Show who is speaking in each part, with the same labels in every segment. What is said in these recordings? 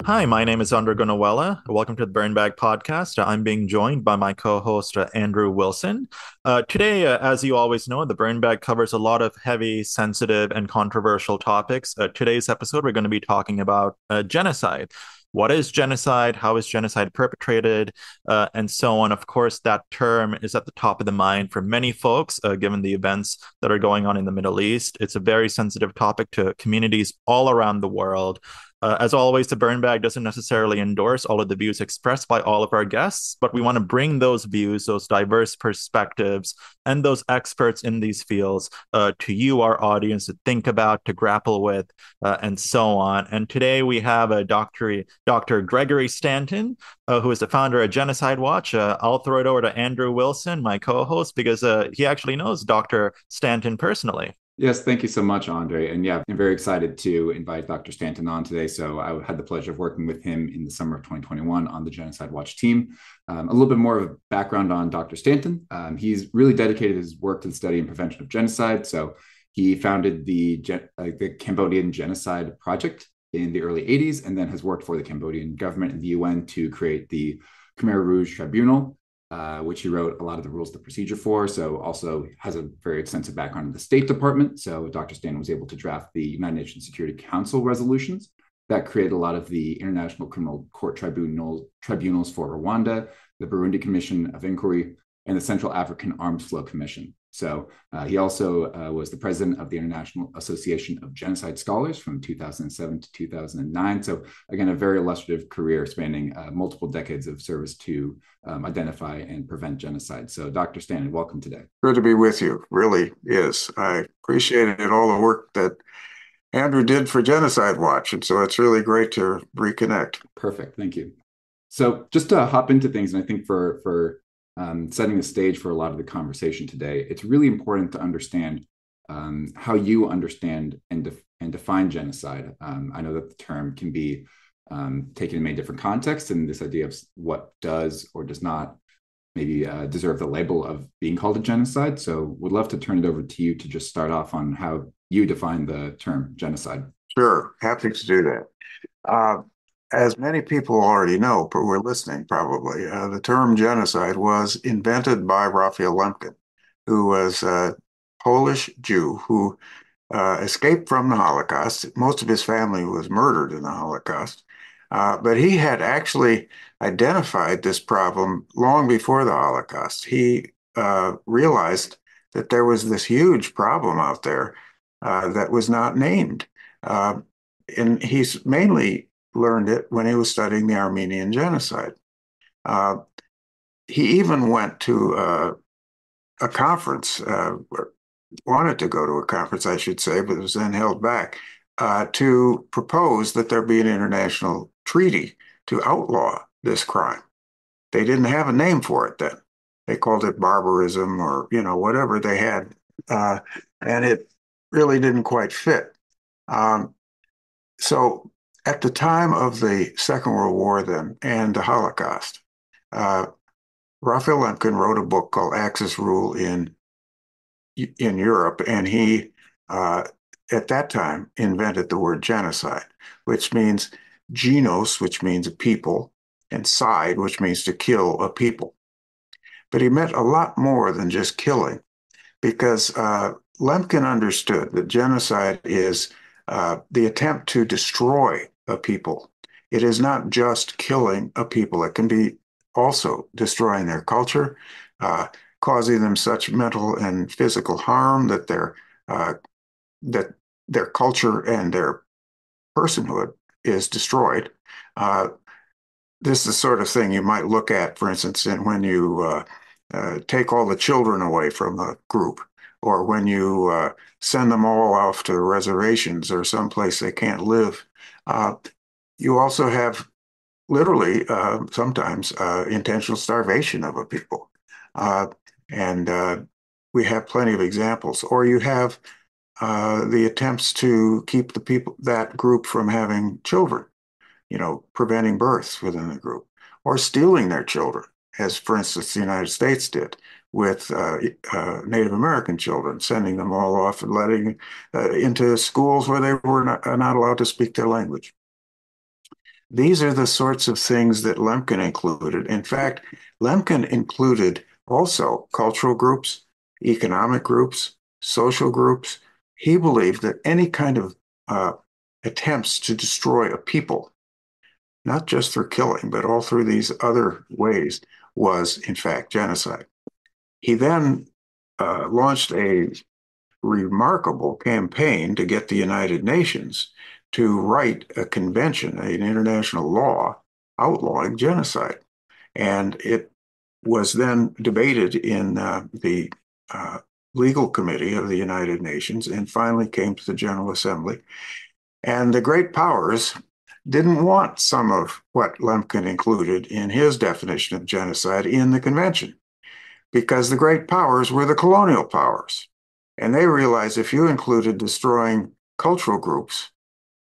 Speaker 1: Hi, my name is Andrew Gunawella. Welcome to the Burn Bag Podcast. I'm being joined by my co-host Andrew Wilson. Today, as you always know, the Burn Bag covers a lot of heavy, sensitive, and controversial topics. Today's episode, we're going to be talking about genocide. What is genocide? How is genocide perpetrated? And so on. Of course, that term is at the top of the mind for many folks, given the events that are going on in the Middle East. It's a very sensitive topic to communities all around the world. As always, the Burn Bag doesn't necessarily endorse all of the views expressed by all of our guests, but we want to bring those views, those diverse perspectives, and those experts in these fields to you, our audience, to think about, to grapple with, and so on. And today we have Dr. Gregory Stanton, who is the founder of Genocide Watch. I'll throw it over to Andrew Wilson, my co host, because he actually knows Dr. Stanton personally.
Speaker 2: Yes, thank you so much, Andre. And yeah, I'm very excited to invite Dr. Stanton on today. So I had the pleasure of working with him in the summer of 2021 on the Genocide Watch team. A little bit more of a background on Dr. Stanton. He's really dedicated his work to the study and prevention of genocide. So he founded the Cambodian Genocide Project in the early 80s, and then has worked for the Cambodian government and the UN to create the Khmer Rouge Tribunal, which he wrote a lot of the rules of procedure for. So also has a very extensive background in the State Department. So Dr. Stanton was able to draft the United Nations Security Council resolutions that created a lot of the International Criminal Court tribunals for Rwanda, the Burundi Commission of Inquiry, and the Central African Arms Flow Commission. So he also was the president of the International Association of Genocide Scholars from 2007 to 2009. So again, a very illustrative career spanning multiple decades of service to identify and prevent genocide. So Dr. Stanton, welcome today.
Speaker 3: Good to be with you. Really is. I appreciated all the work that Andrew did for Genocide Watch. And so it's really great to reconnect.
Speaker 2: Perfect. Thank you. So just to hop into things, and I think for setting the stage for a lot of the conversation today, it's really important to understand how you understand and define genocide. I know that the term can be taken in many different contexts, and this idea of what does or does not maybe deserve the label of being called a genocide. So would love to turn it over to you to just start off on how you define the term genocide.
Speaker 3: Sure. Happy to do that. As many people already know, but we're listening probably, the term genocide was invented by Raphael Lemkin, who was a Polish Jew who escaped from the Holocaust. Most of his family was murdered in the Holocaust. But he had actually identified this problem long before the Holocaust. He realized that there was this huge problem out there that was not named. And he's mainly learned it when he was studying the Armenian genocide. He even went to a conference, wanted to go to a conference, I should say, but it was then held back, to propose that there be an international treaty to outlaw this crime. They didn't have a name for it then. They called it barbarism or, whatever they had. And it really didn't quite fit. So at the time of the Second World War then and the Holocaust, Raphael Lemkin wrote a book called Axis Rule in Europe, and he at that time invented the word genocide, which means genos, which means a people, and cide, which means to kill a people. But he meant a lot more than just killing, because Lemkin understood that genocide is the attempt to destroy a people. It is not just killing a people. It can be also destroying their culture, causing them such mental and physical harm that their culture and their personhood is destroyed. This is the sort of thing you might look at, for instance, when you take all the children away from a group, or when you send them all off to reservations or someplace they can't live. You also have literally sometimes intentional starvation of a people. And we have plenty of examples. Or you have the attempts to keep that group from having children, preventing births within the group, or stealing their children, as for instance the United States did with Native American children, sending them all off and letting into schools where they were not allowed to speak their language. These are the sorts of things that Lemkin included. In fact, Lemkin included also cultural groups, economic groups, social groups. He believed that any kind of attempts to destroy a people, not just through killing, but all through these other ways, was in fact genocide. He then launched a remarkable campaign to get the United Nations to write a convention, an international law outlawing genocide. And it was then debated in the legal committee of the United Nations and finally came to the General Assembly. And the great powers didn't want some of what Lemkin included in his definition of genocide in the convention, because the great powers were the colonial powers. And they realized if you included destroying cultural groups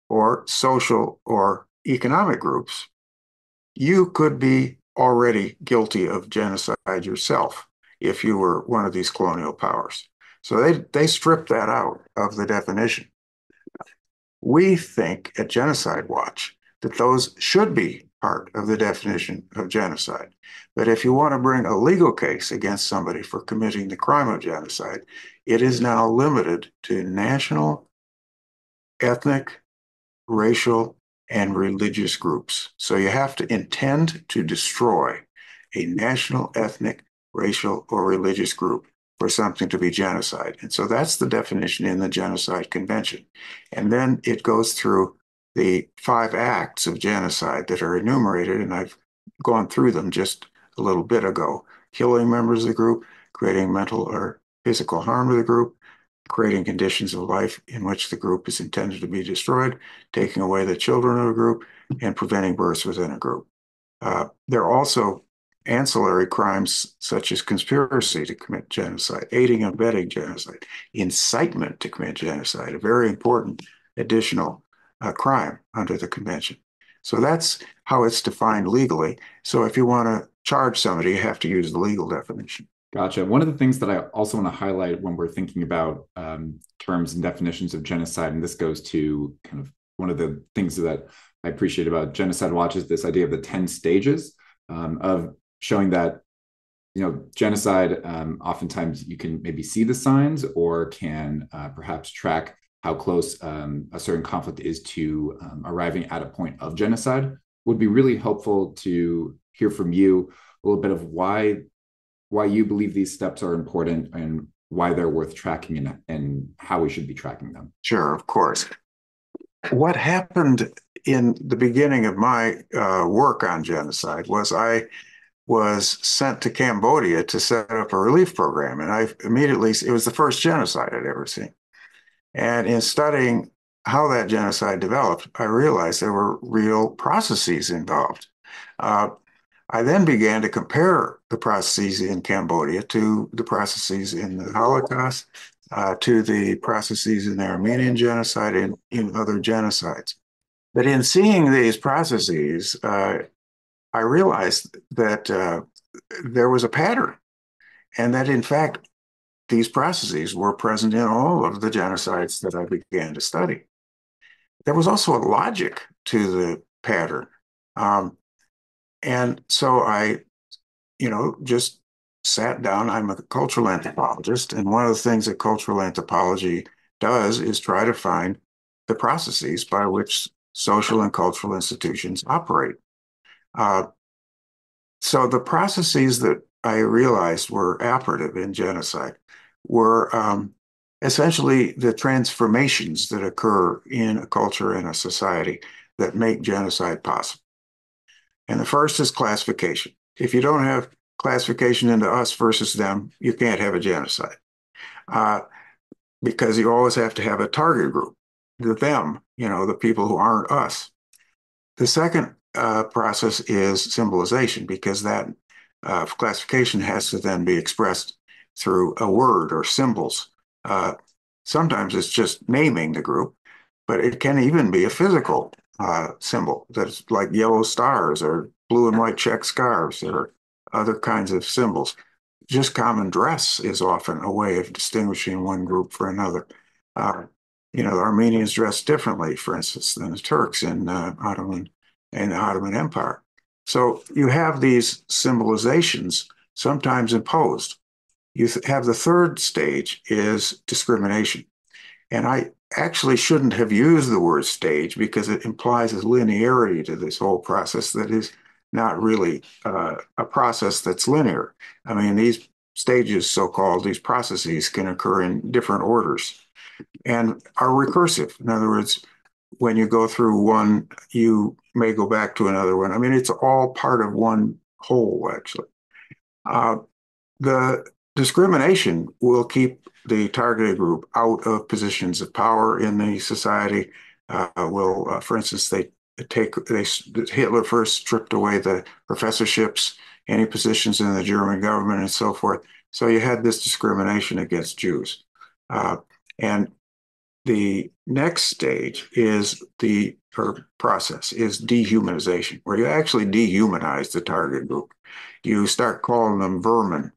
Speaker 3: or social or economic groups, you could be already guilty of genocide yourself if you were one of these colonial powers. So they stripped that out of the definition. We think at Genocide Watch that those should be part of the definition of genocide. But if you want to bring a legal case against somebody for committing the crime of genocide, it is now limited to national, ethnic, racial, and religious groups. So you have to intend to destroy a national, ethnic, racial, or religious group for something to be genocide. And so that's the definition in the Genocide Convention. And then it goes through the 5 acts of genocide that are enumerated, and I've gone through them just a little bit ago. Killing members of the group, creating mental or physical harm to the group, creating conditions of life in which the group is intended to be destroyed, taking away the children of a group, and preventing births within a group. There are also ancillary crimes such as conspiracy to commit genocide, aiding and abetting genocide, incitement to commit genocide, a very important additional crime under the convention. So that's how it's defined legally. So if you want to charge somebody, you have to use the legal definition.
Speaker 2: Gotcha. One of the things that I also want to highlight when we're thinking about terms and definitions of genocide, and this goes to kind of one of the things that I appreciate about Genocide Watch is this idea of the 10 stages of showing that, genocide, oftentimes you can maybe see the signs or can perhaps track how close a certain conflict is to arriving at a point of genocide. Would be really helpful to hear from you a little bit of why you believe these steps are important and why they're worth tracking and how we should be tracking them.
Speaker 3: Sure, of course. What happened in the beginning of my work on genocide was I was sent to Cambodia to set up a relief program. And it was the first genocide I'd ever seen. And in studying how that genocide developed, I realized there were real processes involved. I then began to compare the processes in Cambodia to the processes in the Holocaust, to the processes in the Armenian genocide and in other genocides. But in seeing these processes, I realized that there was a pattern, and that in fact, these processes were present in all of the genocides that I began to study. There was also a logic to the pattern. And so I, just sat down. I'm a cultural anthropologist, and one of the things that cultural anthropology does is try to find the processes by which social and cultural institutions operate. So the processes that I realized were operative in genocide were essentially the transformations that occur in a culture and a society that make genocide possible. And the first is classification. If you don't have classification into us versus them, you can't have a genocide, because you always have to have a target group, them, the people who aren't us. The second process is symbolization, because that classification has to then be expressed through a word or symbols. Sometimes it's just naming the group, but it can even be a physical symbol that's like yellow stars or blue and white check scarves or other kinds of symbols. Just common dress is often a way of distinguishing one group from another. The Armenians dress differently, for instance, than the Turks in Ottoman and the Ottoman Empire. So you have these symbolizations sometimes imposed. You have the third stage is discrimination. And I actually shouldn't have used the word stage because it implies a linearity to this whole process that is not really a process that's linear. I mean, these stages, so-called, these processes can occur in different orders and are recursive. In other words, when you go through one, you may go back to another one. I mean, it's all part of one whole, actually. Uh, the discrimination will keep the targeted group out of positions of power in the society. For instance, Hitler first stripped away the professorships, any positions in the German government, and so forth. So you had this discrimination against Jews. And the next stage is process is dehumanization, where you actually dehumanize the target group. You start calling them vermin,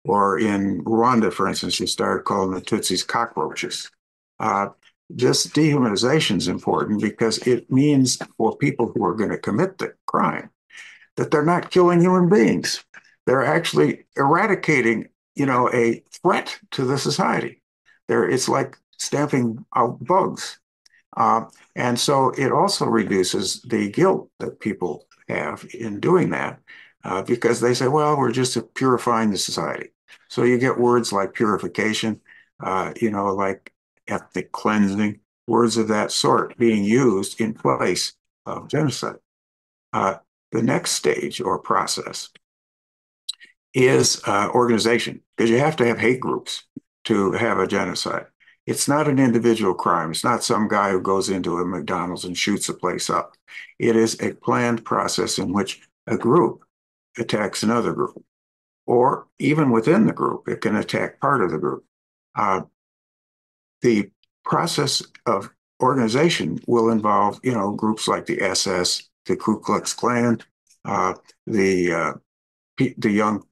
Speaker 3: or in Rwanda, for instance, you start calling the Tutsis cockroaches. This dehumanization is important because it means for people who are going to commit the crime that they're not killing human beings. They're actually eradicating, a threat to the society. It's like stamping out bugs. And so it also reduces the guilt that people have in doing that because they say, well, we're just purifying the society. So you get words like purification, like ethnic cleansing, words of that sort being used in place of genocide. The next stage or process is organization, because you have to have hate groups to have a genocide. It's not an individual crime. It's not some guy who goes into a McDonald's and shoots the place up. It is a planned process in which a group attacks another group, or even within the group, it can attack part of the group. The process of organization will involve, groups like the SS, the Ku Klux Klan, the young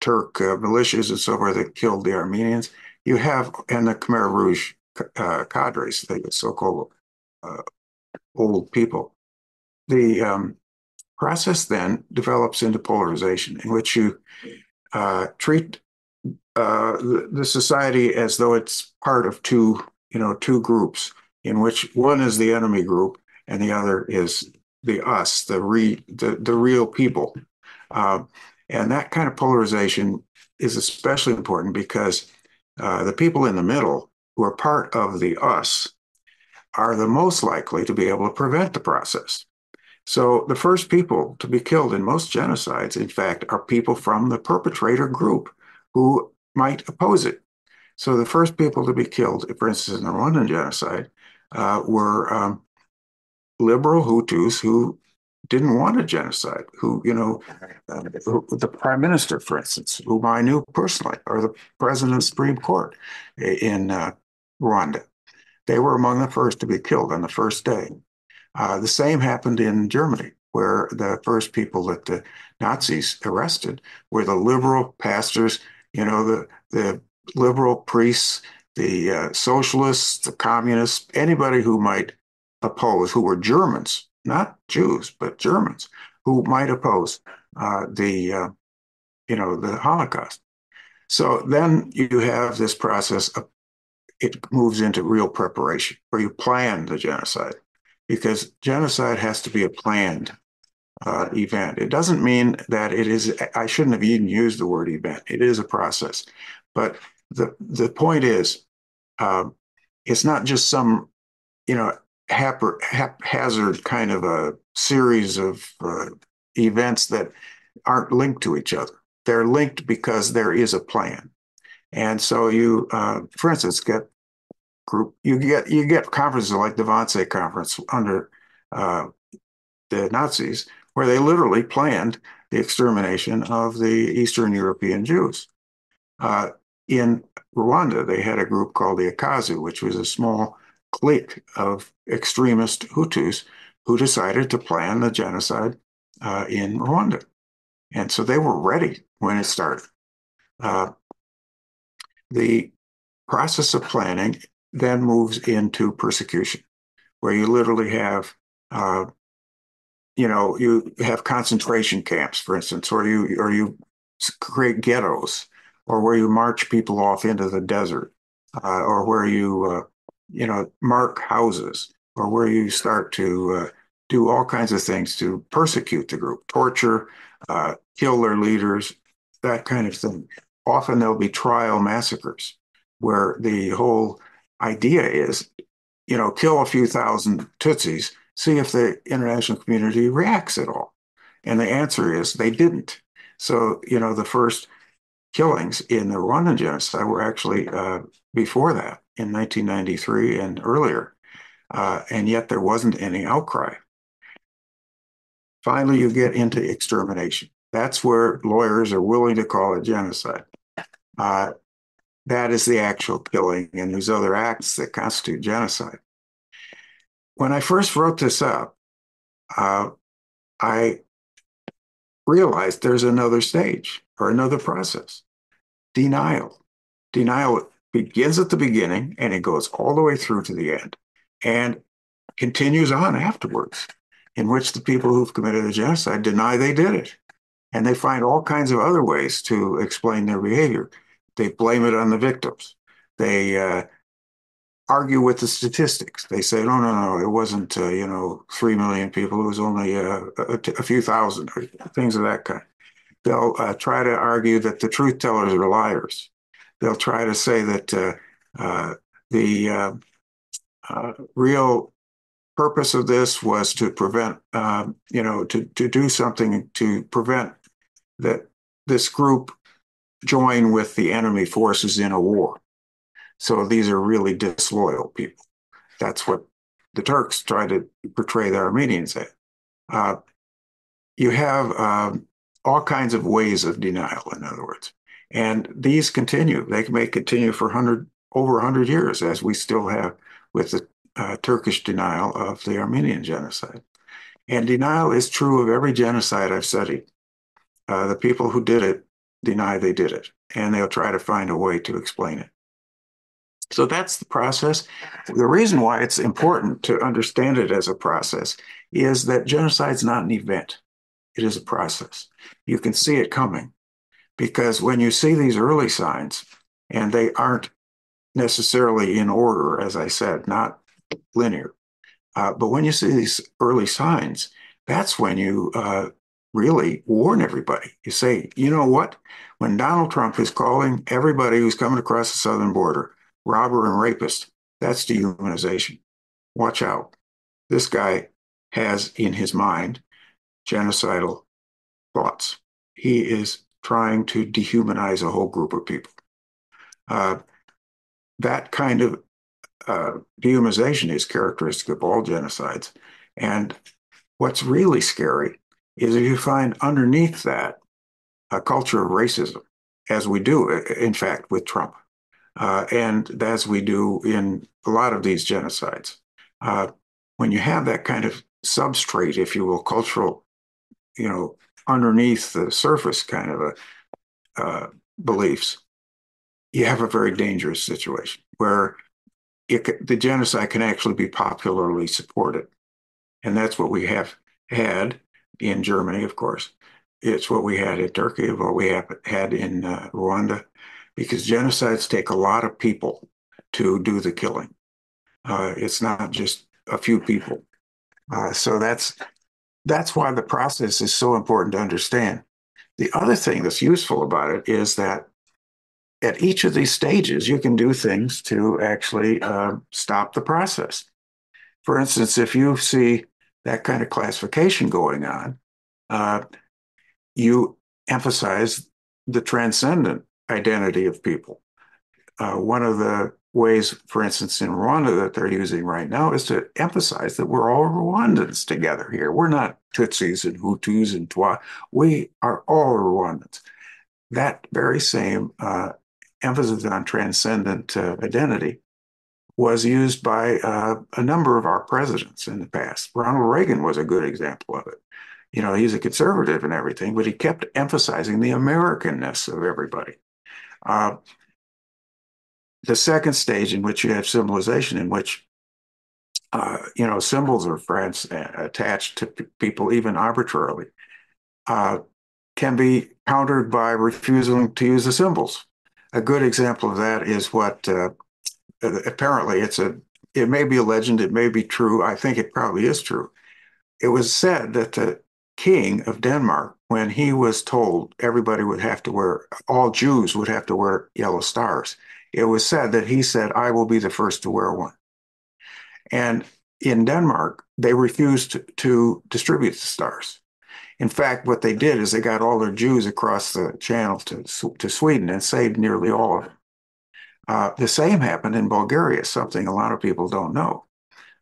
Speaker 3: Turk militias and so forth that killed the Armenians. You have, and the Khmer Rouge cadres, the so-called old people. The process then develops into polarization, in which you treat the society as though it's part of two groups, in which one is the enemy group and the other is the real people. And that kind of polarization is especially important because the people in the middle, who are part of the us, are the most likely to be able to prevent the process. So the first people to be killed in most genocides, in fact, are people from the perpetrator group who might oppose it. So the first people to be killed, for instance, in the Rwandan genocide, were liberal Hutus who didn't want a genocide, the prime minister, for instance, whom I knew personally, or the president of the Supreme Court in Rwanda. They were among the first to be killed on the first day. The same happened in Germany, where the first people that the Nazis arrested were the liberal pastors, the liberal priests, the socialists, the communists, anybody who might oppose, who were Germans, not Jews, but Germans, who might oppose the Holocaust. So then you have this process of, it moves into real preparation, where you plan the genocide, because genocide has to be a planned event. It doesn't mean that it is, I shouldn't have even used the word event. It is a process. But the point is, it's not just some, haphazard kind of a series of events that aren't linked to each other. They're linked because there is a plan. And so you, for instance, you get conferences like the Wannsee Conference under the Nazis, where they literally planned the extermination of the Eastern European Jews. In Rwanda, they had a group called the Akazu, which was a small clique of extremist Hutus who decided to plan the genocide in Rwanda. And so they were ready when it started. The process of planning then moves into persecution, where you literally have, you have concentration camps, for instance, or you create ghettos, or where you march people off into the desert, or where you mark houses, or where you start to do all kinds of things to persecute the group, torture, kill their leaders, that kind of thing. Often there'll be trial massacres where the whole idea is, kill a few thousand Tutsis, see if the international community reacts at all. And the answer is they didn't. So, the first killings in the Rwandan genocide were actually before that in 1993 and earlier. And yet there wasn't any outcry. Finally, you get into extermination. That's where lawyers are willing to call it genocide. That is the actual killing, and there's other acts that constitute genocide. When I first wrote this up, I realized there's another stage or another process. Denial. Denial begins at the beginning and it goes all the way through to the end and continues on afterwards, in which the people who've committed a genocide deny they did it. And they find all kinds of other ways to explain their behavior. They blame it on the victims. They argue with the statistics. They say, no, it wasn't, 3 million people. It was only a few thousand, or things of that kind. They'll try to argue that the truth tellers are liars. They'll try to say that the real purpose of this was to prevent, to do something to prevent that this group join with the enemy forces in a war. So these are really disloyal people. That's what the Turks try to portray the Armenians as. You have all kinds of ways of denial, in other words. And these continue. They may continue for over 100 years, as we still have with the Turkish denial of the Armenian genocide. And denial is true of every genocide I've studied. The people who did it deny they did it, and they'll try to find a way to explain it. So that's the process. The reason why it's important to understand it as a process is that genocide is not an event. It is a process. You can see it coming because when you see these early signs, and they aren't necessarily in order, as I said, not linear, but when you see these early signs, that's when you really warn everybody. You say, you know what? When Donald Trump is calling everybody who's coming across the southern border robber and rapist, that's dehumanization. Watch out. This guy has in his mind genocidal thoughts. He is trying to dehumanize a whole group of people. That kind of dehumanization is characteristic of all genocides. And what's really scary is if you find underneath that a culture of racism, as we do, in fact, with Trump, and as we do in a lot of these genocides. When you have that kind of substrate, if you will, cultural, underneath the surface kind of beliefs, you have a very dangerous situation where the genocide can actually be popularly supported. And that's what we have had in Germany, of course. It's what we had in Turkey, what we had in Rwanda, because genocides take a lot of people to do the killing. It's not just a few people. So that's why the process is so important to understand. The other thing that's useful about it is that at each of these stages, you can do things to actually stop the process. For instance, if you see that kind of classification going on, you emphasize the transcendent identity of people. One of the ways, for instance, in Rwanda that they're using right now is to emphasize that we're all Rwandans together here. We're not Tutsis and Hutus and Twa. We are all Rwandans. That very same emphasis on transcendent identity was used by a number of our presidents in the past. Ronald Reagan was a good example of it. He's a conservative and everything, but he kept emphasizing the Americanness of everybody. The second stage in which you have civilization, in which symbols of France attached to people even arbitrarily, uh, can be countered by refusing to use the symbols. A good example of that is what apparently it may be a legend, it may be true. I think it probably is true. It was said that the king of Denmark, when he was told everybody would have to wear, all Jews would have to wear yellow stars, it was said that he said, I will be the first to wear one. And in Denmark, they refused to distribute the stars. In fact, what they did is they got all their Jews across the channel to Sweden and saved nearly all of them. The same happened in Bulgaria, something a lot of people don't know.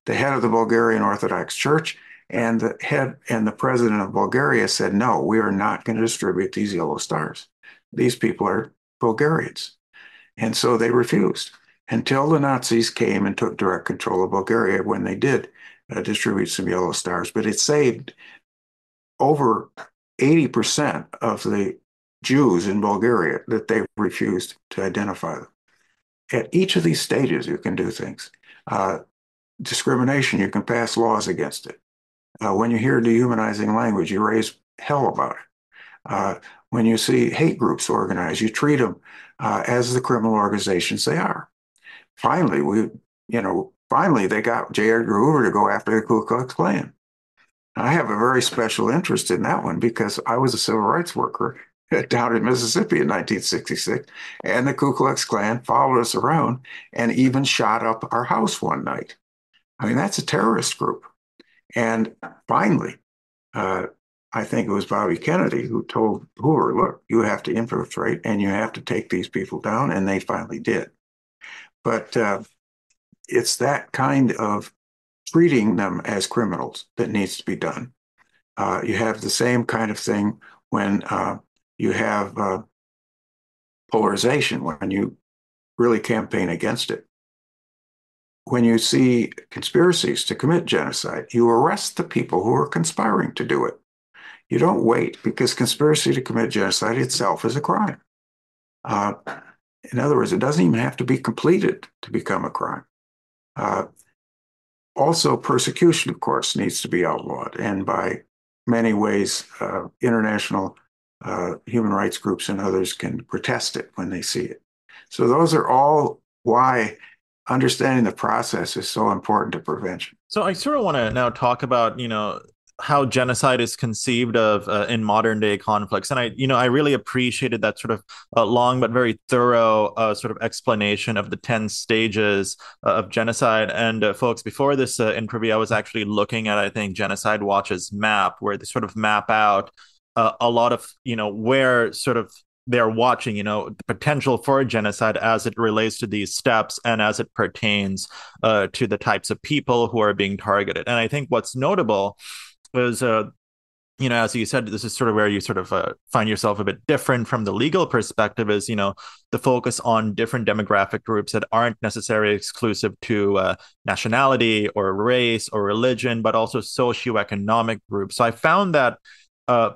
Speaker 3: The head of the Bulgarian Orthodox Church and the president of Bulgaria said, no, we are not going to distribute these yellow stars. These people are Bulgarians. And so they refused until the Nazis came and took direct control of Bulgaria when they did distribute some yellow stars. But it saved over 80% of the Jews in Bulgaria that they refused to identify them. At each of these stages, you can do things. Discrimination, you can pass laws against it. When you hear dehumanizing language, you raise hell about it. When you see hate groups organized, you treat them as the criminal organizations they are. Finally, finally they got J. Edgar Hoover to go after the Ku Klux Klan. I have a very special interest in that one because I was a civil rights worker down in Mississippi in 1966, and the Ku Klux Klan followed us around and even shot up our house one night. I mean, that's a terrorist group. And finally, I think it was Bobby Kennedy who told Hoover, look, you have to infiltrate and you have to take these people down, and they finally did. But it's that kind of treating them as criminals that needs to be done. You have the same kind of thing when you have polarization, when you really campaign against it. When you see conspiracies to commit genocide, you arrest the people who are conspiring to do it. You don't wait, because conspiracy to commit genocide itself is a crime. In other words, it doesn't even have to be completed to become a crime. Also, persecution, of course, needs to be outlawed. And by many ways, international human rights groups and others can protest it when they see it. So those are all why understanding the process is so important to prevention.
Speaker 1: So I sort of want to now talk about, how genocide is conceived of in modern day conflicts. And I really appreciated that sort of long but very thorough sort of explanation of the 10 stages of genocide. And folks, before this interview, I was actually looking at, I think, Genocide Watch's map, where they sort of map out a lot of, where sort of they're watching, the potential for a genocide as it relates to these steps and as it pertains to the types of people who are being targeted. And I think what's notable is, as you said, this is sort of where you sort of find yourself a bit different from the legal perspective, is, the focus on different demographic groups that aren't necessarily exclusive to nationality or race or religion, but also socioeconomic groups. So I found that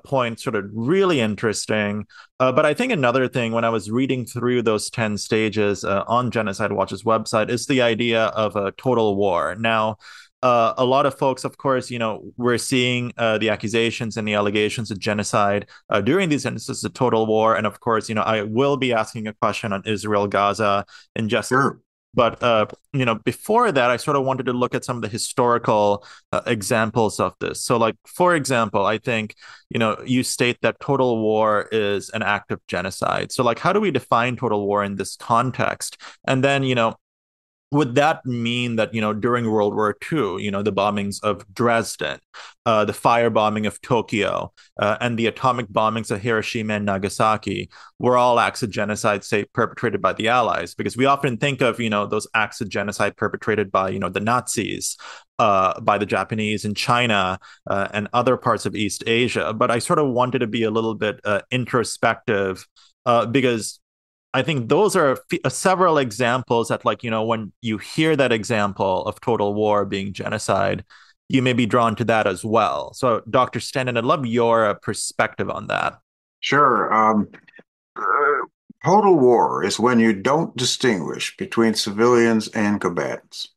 Speaker 1: point sort of really interesting. But I think another thing, when I was reading through those 10 stages on Genocide Watch's website, is the idea of a total war. Now, a lot of folks, of course, we're seeing the accusations and the allegations of genocide during these instances of total war. And of course, I will be asking a question on Israel, Gaza in just.
Speaker 3: Sure.
Speaker 1: But before that, I sort of wanted to look at some of the historical examples of this. So, like, for example, I think, you state that total war is an act of genocide. So, like, how do we define total war in this context? And then, would that mean that, during World War II, the bombings of Dresden, the firebombing of Tokyo, and the atomic bombings of Hiroshima and Nagasaki were all acts of genocide, say, perpetrated by the Allies? Because we often think of, those acts of genocide perpetrated by, the Nazis, by the Japanese in China, and other parts of East Asia. But I sort of wanted to be a little bit introspective, because I think those are several examples that, like, when you hear that example of total war being genocide, you may be drawn to that as well. So, Dr. Stanton, I'd love your perspective on that.
Speaker 3: Sure. Total war is when you don't distinguish between civilians and combatants.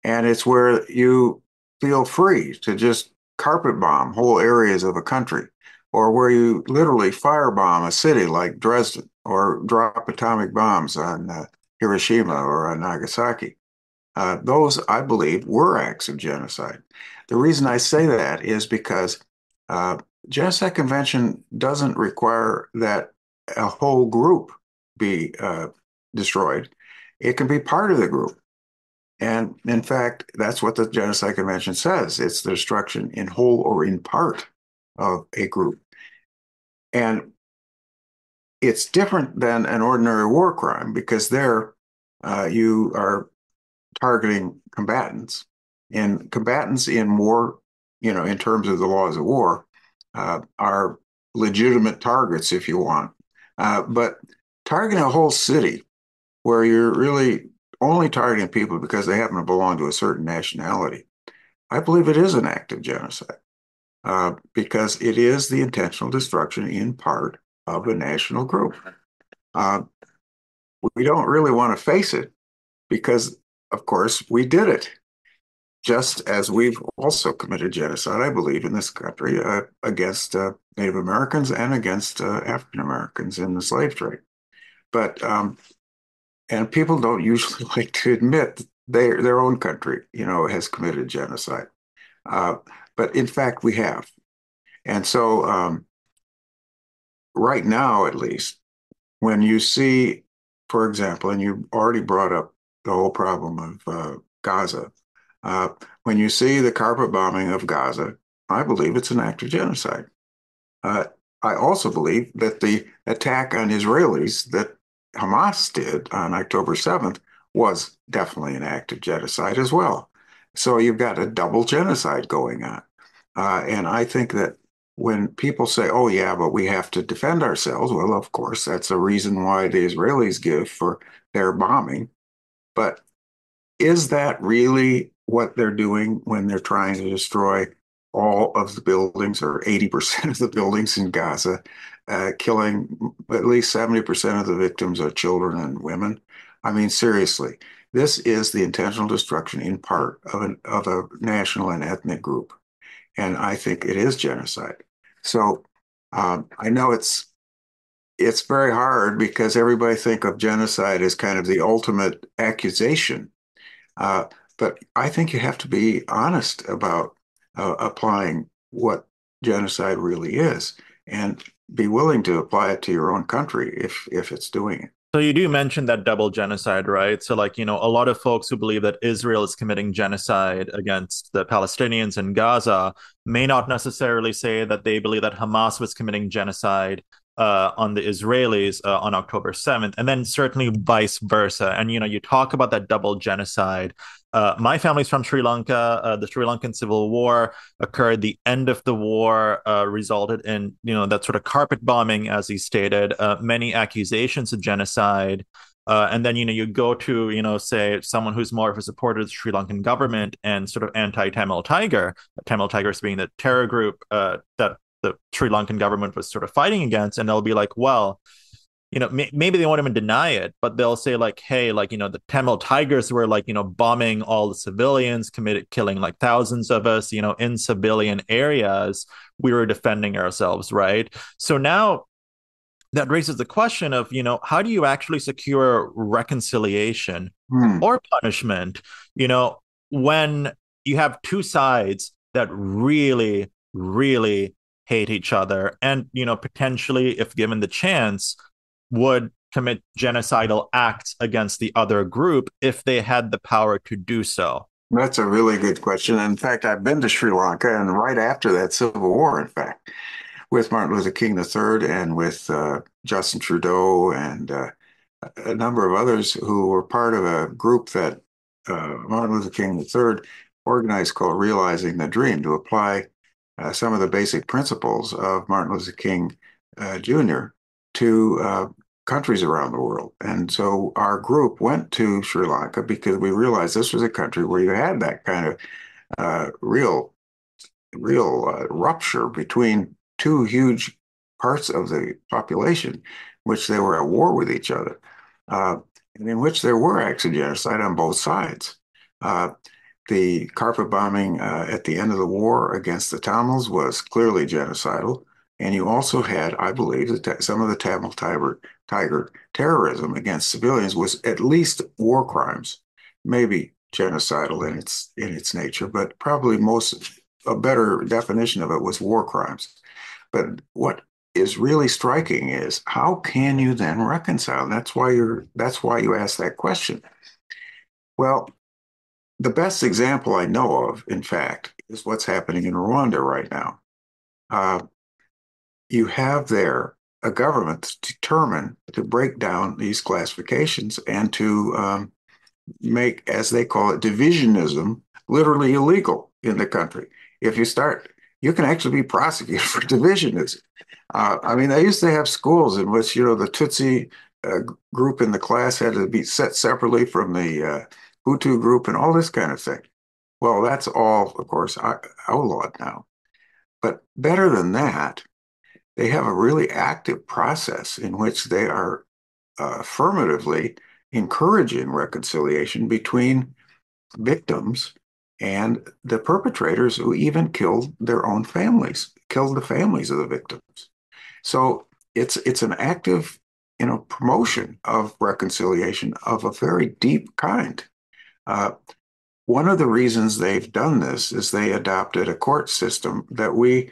Speaker 3: And it's where you feel free to just carpet bomb whole areas of a country, or where you literally firebomb a city like Dresden, or drop atomic bombs on Hiroshima or on Nagasaki. Those, I believe, were acts of genocide. The reason I say that is because uh, Genocide Convention doesn't require that a whole group be destroyed. It can be part of the group. And in fact, that's what the Genocide Convention says. It's the destruction in whole or in part of a group. And it's different than an ordinary war crime because there you are targeting combatants. And combatants in war, in terms of the laws of war, are legitimate targets if you want. But targeting a whole city where you're really only targeting people because they happen to belong to a certain nationality, I believe it is an act of genocide because it is the intentional destruction in part of a national group. Uh, we don't really want to face it because, of course, we did it. Just as we've also committed genocide, I believe, in this country against Native Americans and against African Americans in the slave trade. But and people don't usually like to admit their own country, has committed genocide. Uh, but in fact, we have. And so, right now, at least, when you see, for example, and you already brought up the whole problem of Gaza, uh, when you see the carpet bombing of Gaza, I believe it's an act of genocide. Uh, I also believe that the attack on Israelis that Hamas did on October 7th was definitely an act of genocide as well. So you've got a double genocide going on. And I think that when people say, oh, yeah, but we have to defend ourselves, well, of course, that's a reason why the Israelis give for their bombing. But is that really what they're doing when they're trying to destroy all of the buildings or 80% of the buildings in Gaza, killing at least 70% of the victims are children and women? I mean, seriously, this is the intentional destruction in part of a national and ethnic group. And I think it is genocide. So I know it's very hard because everybody think of genocide as kind of the ultimate accusation. Uh, but I think you have to be honest about applying what genocide really is and be willing to apply it to your own country if it's doing it.
Speaker 1: So you do mention that double genocide, right? So like, a lot of folks who believe that Israel is committing genocide against the Palestinians in Gaza may not necessarily say that they believe that Hamas was committing genocide on the Israelis on October 7th, and then certainly vice versa. And, you talk about that double genocide. My family's from Sri Lanka. The Sri Lankan Civil War occurred. The end of the war resulted in, that sort of carpet bombing, as he stated, many accusations of genocide. And then, you go to, say someone who's more of a supporter of the Sri Lankan government and sort of anti-Tamil Tamil Tigers being the terror group that the Sri Lankan government was sort of fighting against. And they'll be like, well, maybe they won't even deny it, but they'll say like, hey, like, the Tamil Tigers were like, bombing all the civilians, killing like thousands of us, in civilian areas. We were defending ourselves, right? So now that raises the question of, how do you actually secure reconciliation
Speaker 3: Hmm.
Speaker 1: or punishment, when you have two sides that really, really hate each other and, potentially, if given the chance, would commit genocidal acts against the other group if they had the power to do so?
Speaker 3: That's a really good question. In fact, I've been to Sri Lanka, and right after that Civil War, in fact, with Martin Luther King III and with Justin Trudeau and a number of others who were part of a group that Martin Luther King III organized called Realizing the Dream to apply some of the basic principles of Martin Luther King Jr. to countries around the world. And so our group went to Sri Lanka because we realized this was a country where you had that kind of real rupture between two huge parts of the population, which they were at war with each other, and in which there were acts of genocide on both sides. Uh, The carpet bombing at the end of the war against the Tamils was clearly genocidal. And you also had, I believe, some of the Tamil Tiger terrorism against civilians was at least war crimes, maybe genocidal in its nature, but probably a better definition of it was war crimes. But what is really striking is how can you then reconcile? That's why you ask that question. Well, the best example I know of, in fact, is what's happening in Rwanda right now. Uh, you have there a government determined to break down these classifications and to make, as they call it, divisionism literally illegal in the country. If you start, you can actually be prosecuted for divisionism. I mean, they used to have schools in which, the Tutsi group in the class had to be set separately from the Hutu group and all this kind of thing. Well, that's all, of course, outlawed now. But better than that, they have a really active process in which they are affirmatively encouraging reconciliation between victims and the perpetrators who even killed their own families, killed the families of the victims. So it's an active, promotion of reconciliation of a very deep kind. Uh, One of the reasons they've done this is they adopted a court system that we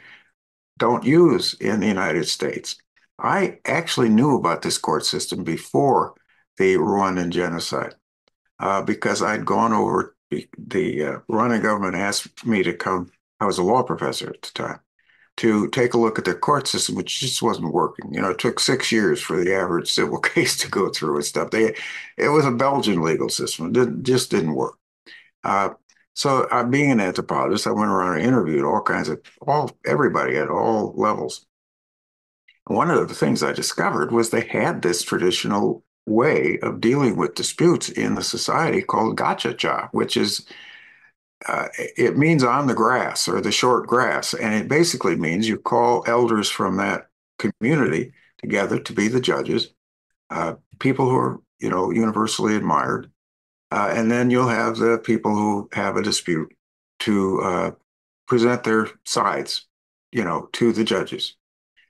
Speaker 3: don't use in the United States. I actually knew about this court system before the Rwandan genocide because I'd gone over, the Rwandan government asked me to come. I was a law professor at the time, to take a look at their court system, which just wasn't working. It took 6 years for the average civil case to go through and stuff. It was a Belgian legal system. It just didn't work. So being an anthropologist, I went around and interviewed everybody at all levels. And one of the things I discovered was they had this traditional way of dealing with disputes in the society called gachacha, which is it means on the grass or the short grass. And it basically means you call elders from that community together to be the judges, people who are, universally admired. And then you'll have the people who have a dispute to present their sides, to the judges.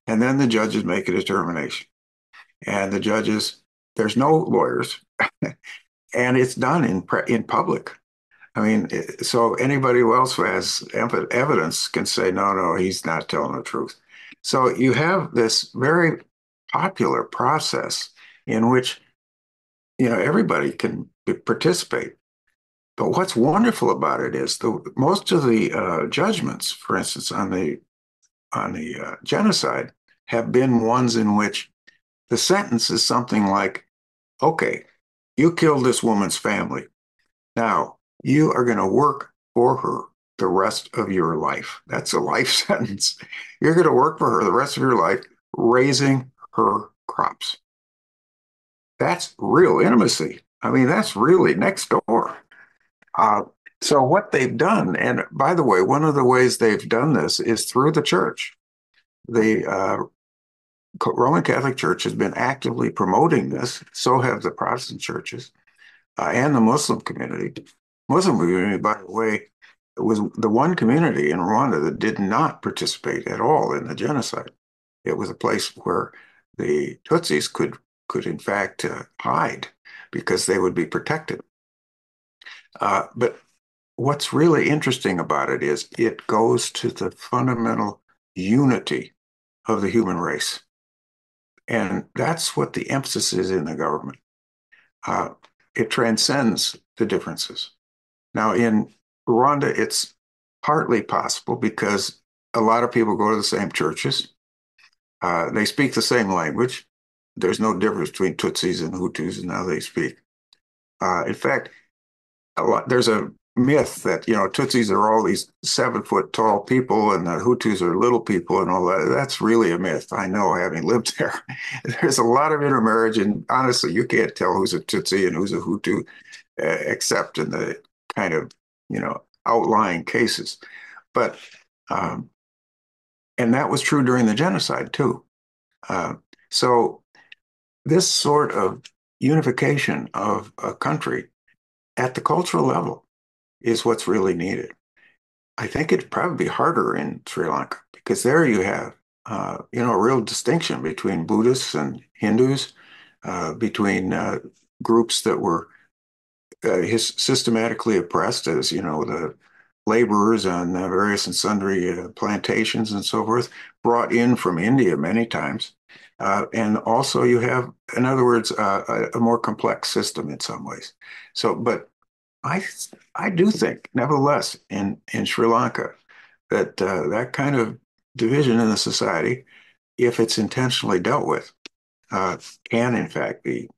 Speaker 3: And then the judges make a determination. And the judges, there's no lawyers, and it's done in public. I mean, so anybody else who has evidence can say, no, he's not telling the truth. So you have this very popular process in which, everybody can participate. But what's wonderful about it is most of the judgments, for instance, on the genocide, have been ones in which the sentence is something like, okay, you killed this woman's family. Now, you are going to work for her the rest of your life. That's a life sentence. You're going to work for her the rest of your life, raising her crops. That's real intimacy. I mean, that's really next door. So what they've done, and by the way, one of the ways they've done this is through the church. The Roman Catholic Church has been actively promoting this. So have the Protestant churches and the Muslim community. Muslim community, by the way, was the one community in Rwanda that did not participate at all in the genocide. It was a place where the Tutsis could in fact hide because they would be protected. But what's really interesting about it is it goes to the fundamental unity of the human race. And that's what the emphasis is in the government. It transcends the differences. Now, in Rwanda, it's partly possible because a lot of people go to the same churches. They speak the same language. There's no difference between Tutsis and Hutus and how they speak. In fact, there's a myth that, Tutsis are all these 7-foot tall people and the Hutus are little people and all that. That's really a myth. I know, having lived there. There's a lot of intermarriage, and honestly, you can't tell who's a Tutsi and who's a Hutu, except in the kind of, outlying cases. But, and that was true during the genocide too. So this sort of unification of a country at the cultural level is what's really needed. I think it'd probably be harder in Sri Lanka because there you have, a real distinction between Buddhists and Hindus, between groups that were his systematically oppressed, as the laborers on various and sundry plantations and so forth, brought in from India many times. And also you have, in other words, a more complex system in some ways. So, but I I do think, nevertheless, in Sri Lanka, that that kind of division in the society, if it's intentionally dealt with, uh, can in fact be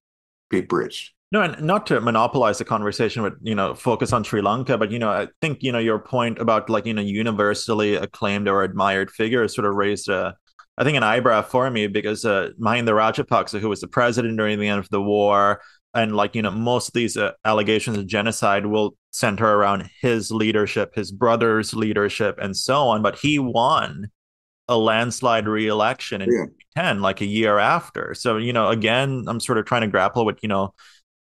Speaker 3: bridged.
Speaker 1: No, and not to monopolize the conversation with, focus on Sri Lanka, but, I think, your point about like, universally acclaimed or admired figures sort of raised I think an eyebrow for me because Mahinda Rajapaksa, who was the president during the end of the war, and like, most of these allegations of genocide will center around his leadership, his brother's leadership, and so on. But he won a landslide re-election in
Speaker 3: Yeah,
Speaker 1: 2010, like a year after. So, again, I'm sort of trying to grapple with,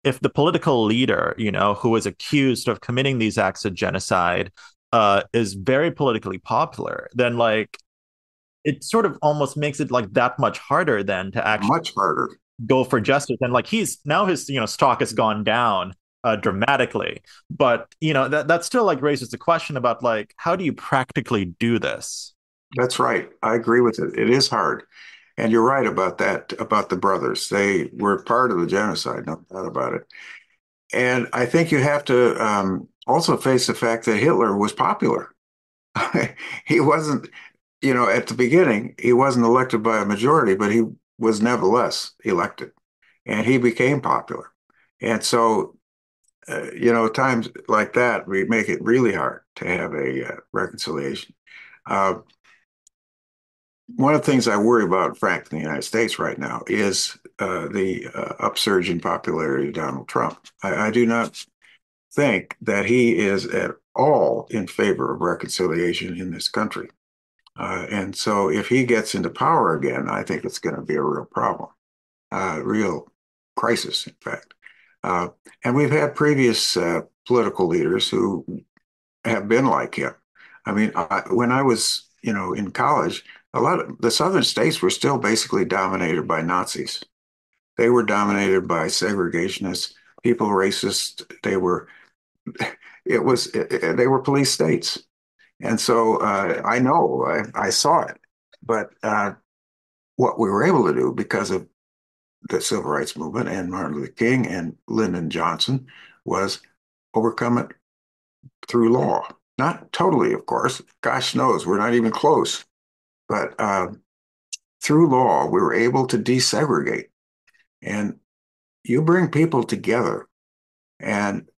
Speaker 1: if the political leader, who is accused of committing these acts of genocide, is very politically popular, then like it sort of almost makes it like that much harder then to actually
Speaker 3: much harder.
Speaker 1: go for justice. And like he's now his stock has gone down dramatically, but that still like raises the question about like how do you practically do this?
Speaker 3: That's right. I agree with it. It is hard. And you're right about that, about the brothers. They were part of the genocide, no doubt about it. And I think you have to also face the fact that Hitler was popular. He wasn't, at the beginning, he wasn't elected by a majority, but he was nevertheless elected and he became popular. And so, times like that, we make it really hard to have a reconciliation. Uh, One of the things I worry about, frankly, in the United States right now is the upsurge in popularity of Donald Trump. I do not think that he is at all in favor of reconciliation in this country. And so if he gets into power again, I think it's going to be a real problem, real crisis, in fact. Uh, and we've had previous political leaders who have been like him. I mean, when I was, in college, a lot of the southern states were still basically dominated by Nazis. They were dominated by segregationists, people racist. They were police states. And so I know, I saw it. But what we were able to do because of the civil rights movement and Martin Luther King and Lyndon Johnson was overcome it through law. Not totally, of course. Gosh knows, we're not even close. But through law, we were able to desegregate. And you bring people together, and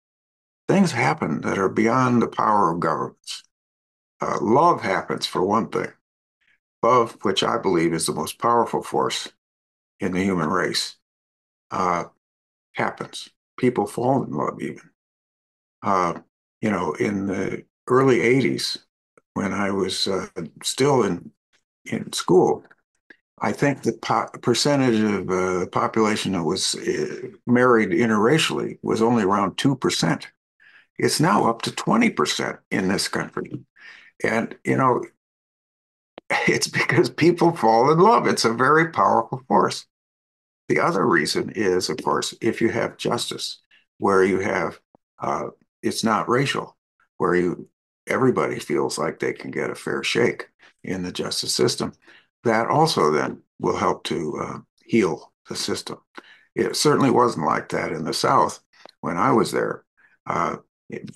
Speaker 3: things happen that are beyond the power of governments. Love happens, for one thing. Love, which I believe is the most powerful force in the human race, uh, happens. People fall in love, even. Uh, in the early 80s, when I was still in school, I think the percentage of the population that was married interracially was only around 2%. It's now up to 20% in this country. And, it's because people fall in love. It's a very powerful force. The other reason is, of course, if you have justice, where you have, it's not racial, where everybody feels like they can get a fair shake in the justice system, that also then will help to heal the system. It certainly wasn't like that in the South when I was there, uh,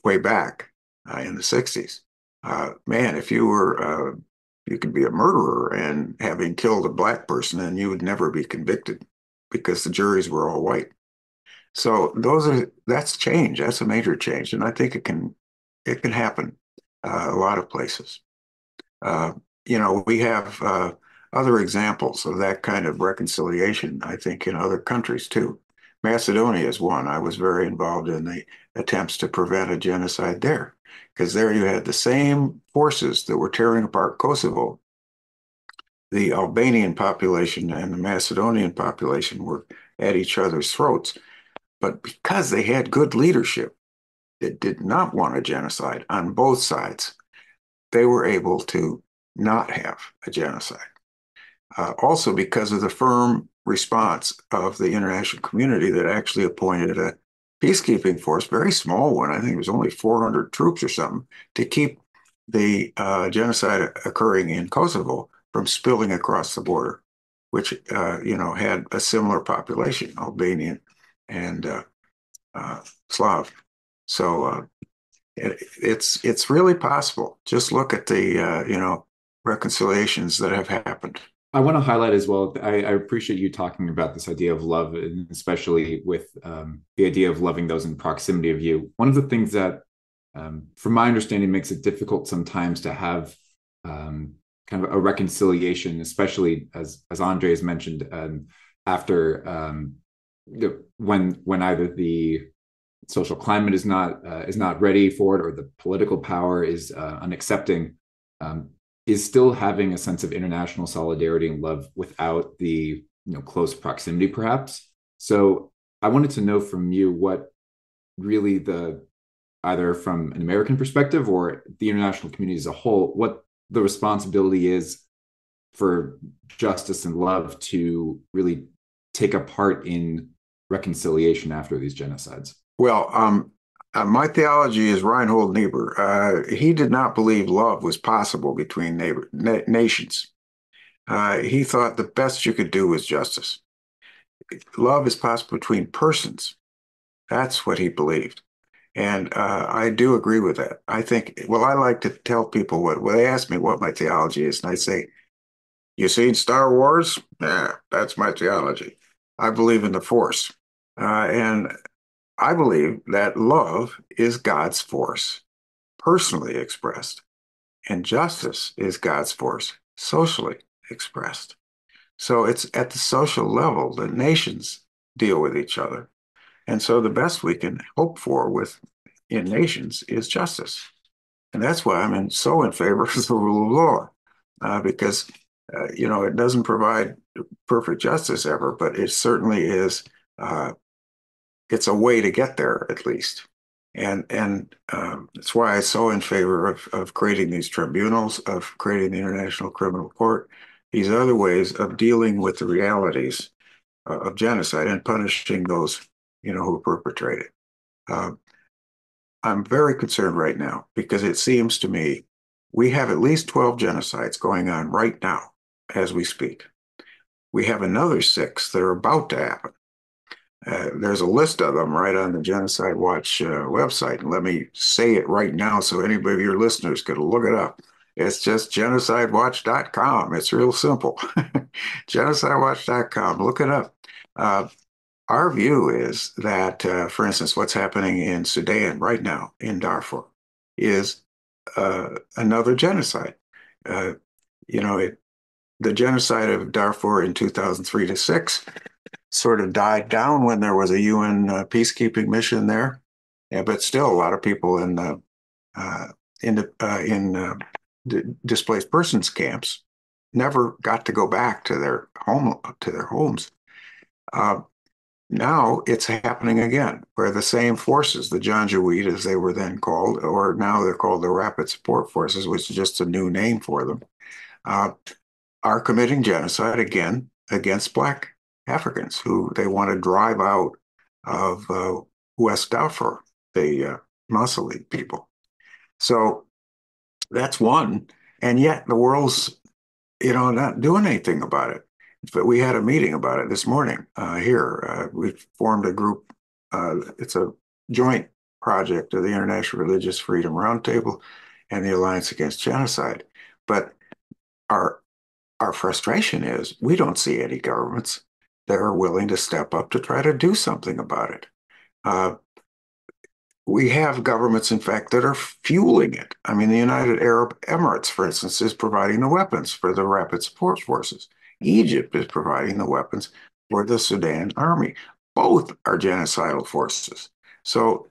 Speaker 3: way back in the 60s. Man, if you could be a murderer and having killed a black person and you would never be convicted because the juries were all white. So that's change. That's a major change, and I think it can happen a lot of places. Uh, we have other examples of that kind of reconciliation, I think, in other countries too. Macedonia is one. I was very involved in the attempts to prevent a genocide there, because there you had the same forces that were tearing apart Kosovo. The Albanian population and the Macedonian population were at each other's throats. But because they had good leadership, that did not want a genocide on both sides, they were able to not have a genocide. Also because of the firm response of the international community that actually appointed a peacekeeping force, very small one, I think it was only 400 troops or something, to keep the genocide occurring in Kosovo from spilling across the border, which had a similar population, Albanian and Slav. So it's really possible. Just look at the reconciliations that have happened.
Speaker 2: I want to highlight as well, I appreciate you talking about this idea of love, and especially with the idea of loving those in proximity of you. One of the things that, from my understanding, makes it difficult sometimes to have kind of a reconciliation, especially as Andre has mentioned, after when either the social climate is not ready for it, or the political power is unaccepting, is still having a sense of international solidarity and love without the close proximity, perhaps. So I wanted to know from you what really either from an American perspective or the international community as a whole, what the responsibility is for justice and love to really take a part in reconciliation after these genocides.
Speaker 3: Well, my theology is Reinhold Niebuhr. He did not believe love was possible between nations. He thought the best you could do was justice. Love is possible between persons. That's what he believed. And I do agree with that. I think, well, I like to tell people when they ask me what my theology is, and I say, you seen Star Wars? Yeah, that's my theology. I believe in the Force. And I believe that love is God's force, personally expressed, and justice is God's force, socially expressed. So it's at the social level that nations deal with each other. And so the best we can hope for in nations is justice. And that's why I'm so in favor of the rule of law, because it doesn't provide perfect justice ever, but it certainly is. It's a way to get there, at least. And that's why I'm so in favor of creating these tribunals, of creating the International Criminal Court, these other ways of dealing with the realities of genocide and punishing those, who perpetrate it. I'm very concerned right now because it seems to me we have at least 12 genocides going on right now as we speak. We have another 6 that are about to happen. There's a list of them right on the Genocide Watch website. And let me say it right now so anybody of your listeners could look it up. It's just genocidewatch.com. It's real simple. Genocidewatch.com. Look it up. Our view is that, for instance, what's happening in Sudan right now, in Darfur, is another genocide. The genocide of Darfur in 2003 to 6 sort of died down when there was a UN peacekeeping mission there. Yeah, but still, a lot of people in displaced persons camps never got to go back to their homes. Now it's happening again, where the same forces, the Janjaweed, as they were then called, or now they're called the Rapid Support Forces, which is just a new name for them, are committing genocide again against Black Africans who they want to drive out of West Darfur, the Muslim people. So that's one, and yet the world's not doing anything about it. But we had a meeting about it this morning here. We formed a group. It's a joint project of the International Religious Freedom Roundtable and the Alliance Against Genocide. But our frustration is we don't see any governments that are willing to step up to try to do something about it. We have governments, in fact, that are fueling it. I mean, the United Arab Emirates, for instance, is providing the weapons for the Rapid Support Forces. Egypt is providing the weapons for the Sudan army. Both are genocidal forces. So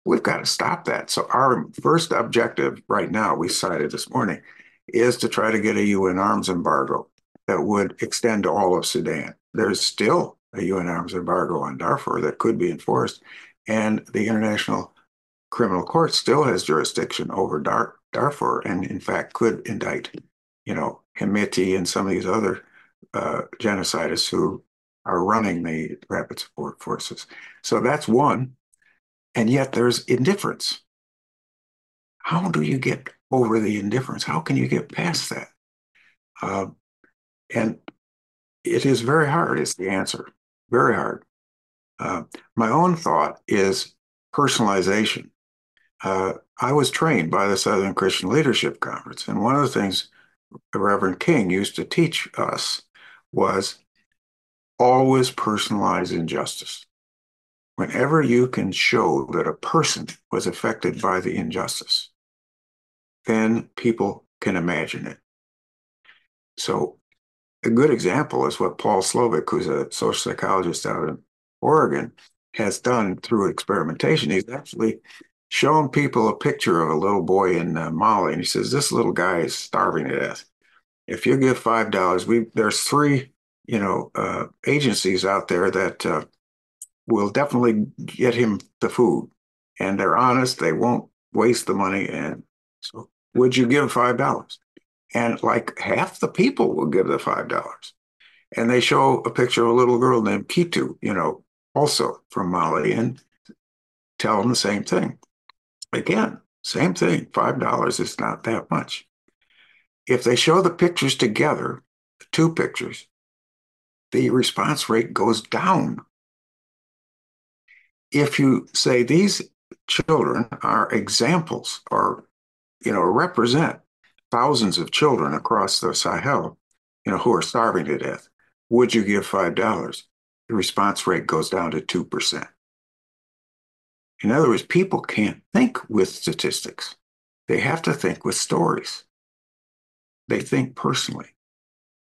Speaker 3: we've got to stop that. So our first objective right now, we cited this morning, is to try to get a UN arms embargo that would extend to all of Sudan. There's still a UN arms embargo on Darfur that could be enforced, and the International criminal court still has jurisdiction over Darfur, and in fact could indict, Hemeti and some of these other genocidists who are running the rapid support forces. So that's one. And yet there's indifference. How do you get over the indifference? How can you get past that? Uh, and it is very hard, is the answer. Very hard. My own thought is personalization. I was trained by the Southern Christian Leadership Conference, and one of the things Reverend King used to teach us was always personalize injustice. Whenever you can show that a person was affected by the injustice, then people can imagine it. So a good example is what Paul Slovic, who's a social psychologist out in Oregon, has done through experimentation. He's actually shown people a picture of a little boy in Mali, and he says, this little guy is starving to death. If you give $5, there's three, agencies out there that will definitely get him the food, and they're honest. They won't waste the money. And so, would you give $5? And like half the people will give the $5. And they show a picture of a little girl named Kitu, also from Mali, and tell them the same thing. Again, same thing. $5 is not that much. If they show the pictures together, the two pictures, the response rate goes down. If you say these children are examples or, represent thousands of children across the Sahel, who are starving to death, would you give $5? The response rate goes down to 2%. In other words, people can't think with statistics. They have to think with stories. They think personally.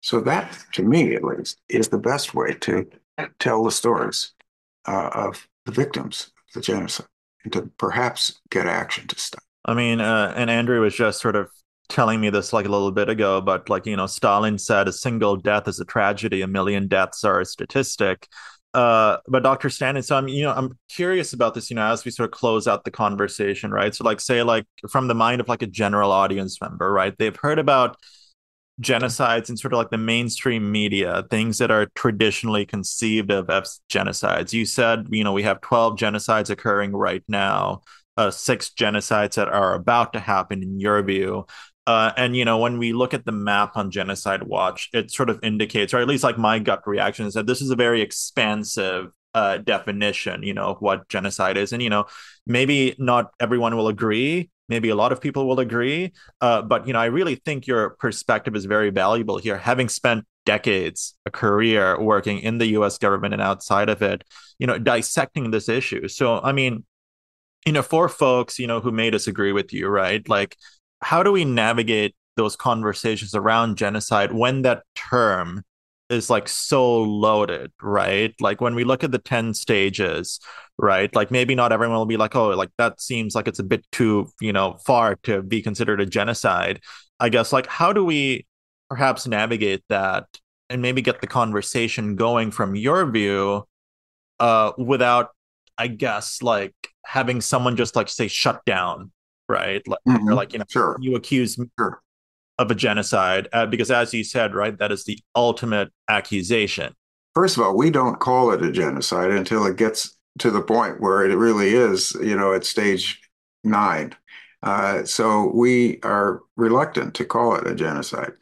Speaker 3: So that, to me at least, is the best way to tell the stories of the victims of the genocide and to perhaps get action to stop.
Speaker 1: I mean, and Andrew was just sort of telling me this like a little bit ago, but Stalin said a single death is a tragedy, a million deaths are a statistic. But Dr. Stanton, so I'm curious about this, as we sort of close out the conversation, right? So say from the mind of like a general audience member, right? They've heard about genocides in sort of like the mainstream media, things that are traditionally conceived of as genocides. You said, we have 12 genocides occurring right now, 6 genocides that are about to happen in your view. And when we look at the map on Genocide Watch, it sort of indicates, or at least like my gut reaction is that this is a very expansive definition, of what genocide is. And maybe not everyone will agree. Maybe a lot of people will agree. But I really think your perspective is very valuable here. Having spent decades, a career working in the U.S. government and outside of it, dissecting this issue. So, I mean, for folks, who may disagree with you, right? Like, how do we navigate those conversations around genocide when that term is like so loaded, right? Like when we look at the 10 stages, right? Like maybe not everyone will be like, oh, like that seems like it's a bit too, far to be considered a genocide. I guess like how do we perhaps navigate that and maybe get the conversation going from your view without, I guess, like having someone just like say shut down, right? Like, or like,
Speaker 3: Sure.
Speaker 1: you accuse
Speaker 3: Sure.
Speaker 1: of a genocide because as you said, right, that is the ultimate accusation.
Speaker 3: First of all, we don't call it a genocide until it gets to the point where it really is, at stage 9. So we are reluctant to call it a genocide.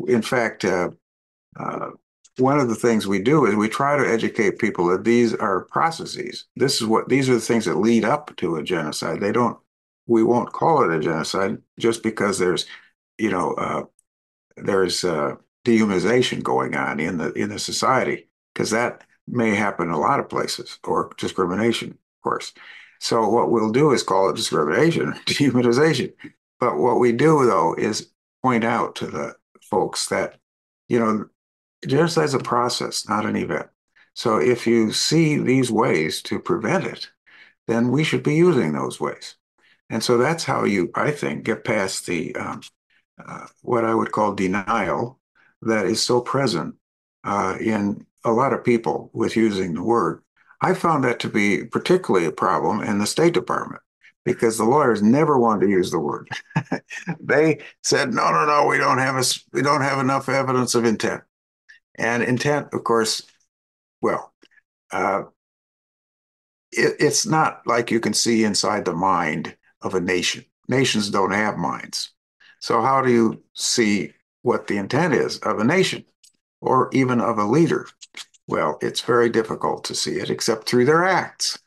Speaker 3: In fact, one of the things we do is we try to educate people that these are processes. These are the things that lead up to a genocide. We won't call it a genocide just because there's dehumanization going on in the society, because that may happen in a lot of places, or discrimination, of course. So what we'll do is call it discrimination, dehumanization. But what we do, though, is point out to the folks that, genocide is a process, not an event. So if you see these ways to prevent it, then we should be using those ways. And so that's how you, I think, get past the what I would call denial that is so present in a lot of people with using the word. I found that to be particularly a problem in the State Department. because the lawyers never wanted to use the word. They said, no, we don't have enough evidence of intent. And intent, of course, well, uh, it's not like you can see inside the mind of a nation. Nations don't have minds. So how do you see what the intent is of a nation or even of a leader? Well, it's very difficult to see it except through their acts.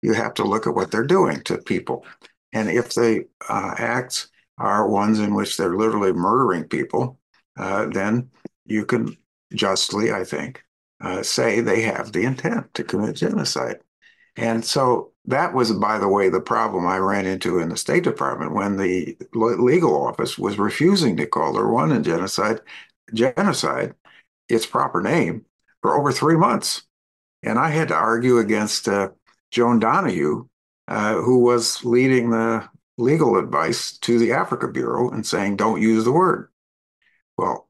Speaker 3: You have to look at what they're doing to people. And if the acts are ones in which they're literally murdering people, then you can justly, I think, say they have the intent to commit genocide. And so that was, by the way, the problem I ran into in the State Department when the legal office was refusing to call the Rwandan genocide, its proper name, for over 3 months. And I had to argue against Joan Donahue, who was leading the legal advice to the Africa Bureau and saying, don't use the word. Well,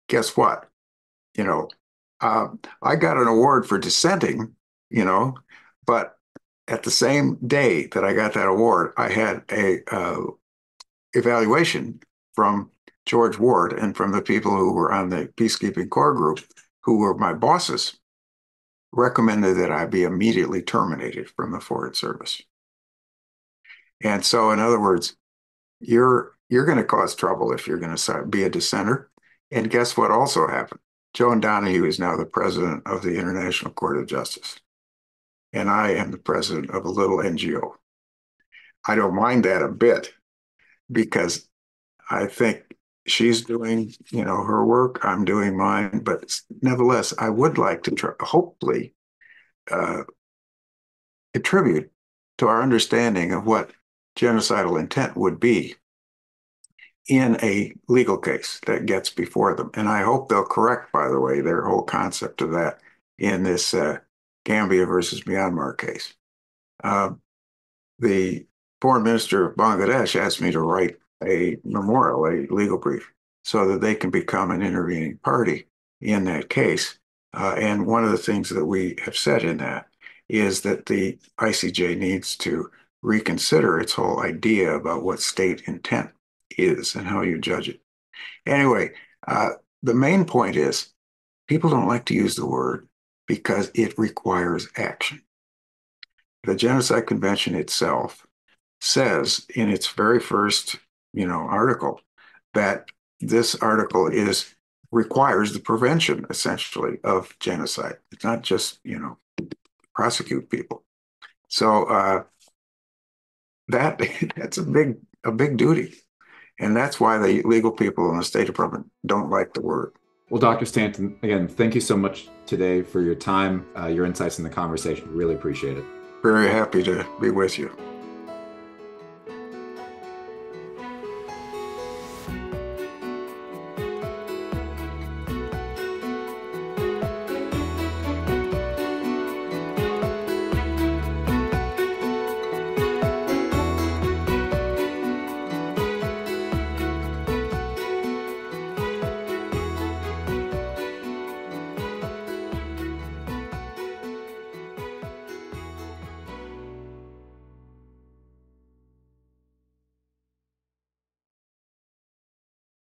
Speaker 3: guess what? You know, I got an award for dissenting, but at the same day that I got that award, I had a evaluation from George Ward and from the people who were on the peacekeeping core group, who were my bosses, recommended that I be immediately terminated from the Foreign Service. And so, in other words, you're going to cause trouble if you're going to be a dissenter. And guess what also happened? Joan Donahue is now the president of the International Court of Justice. And I am the president of a little NGO. I don't mind that a bit because I think she's doing, her work, I'm doing mine, but nevertheless, I would like to hopefully contribute to our understanding of what genocidal intent would be in a legal case that gets before them. And I hope they'll correct, by the way, their whole concept of that in this Gambia versus Myanmar case. The foreign minister of Bangladesh asked me to write a memorial, a legal brief, so that they can become an intervening party in that case. And one of the things that we have said in that is that the ICJ needs to reconsider its whole idea about what state intent is and how you judge it. Anyway, the main point is people don't like to use the word because it requires action. The Genocide Convention itself says in its very first, article that this article requires the prevention, essentially, of genocide. It's not just, prosecute people. So that's a big duty. And that's why the legal people in the State Department don't like the word.
Speaker 2: Well, Dr. Stanton, again, thank you so much today for your time, your insights in the conversation. Really appreciate it.
Speaker 3: Very happy to be with you.